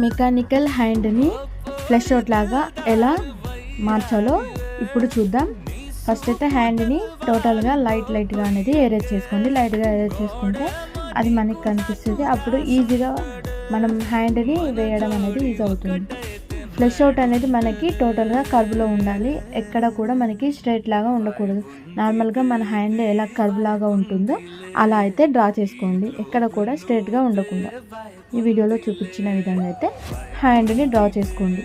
Mechanical హ్యాండ్ని flesh out లాగా ఎలా మార్చాలో ఇప్పుడు చూద్దాం. ఫస్ట్ అయితే హ్యాండ్ని టోటల్గా లైట్గా అనేది ఎరేజ్ చేసుకోండి. లైట్గా ఎరేజ్ చేసుకుంటే అది మనకి కనిపిస్తుంది. అప్పుడు ఈజీగా మనం హ్యాండ్ని వేయడం అనేది ఈజీ అవుతుంది. ఫ్లెష్ అవుట్ అనేది మనకి టోటల్గా కర్వ్లో ఉండాలి. ఎక్కడ కూడా మనకి స్ట్రైట్ లాగా ఉండకూడదు. నార్మల్గా మన హ్యాండ్ ఎలా కర్వ్ లాగా ఉంటుందో అలా అయితే డ్రా చేసుకోండి. ఎక్కడ కూడా స్ట్రైట్గా ఉండకుండా ఈ వీడియోలో చూపించిన విధంగా అయితే హ్యాండ్ని డ్రా చేసుకోండి.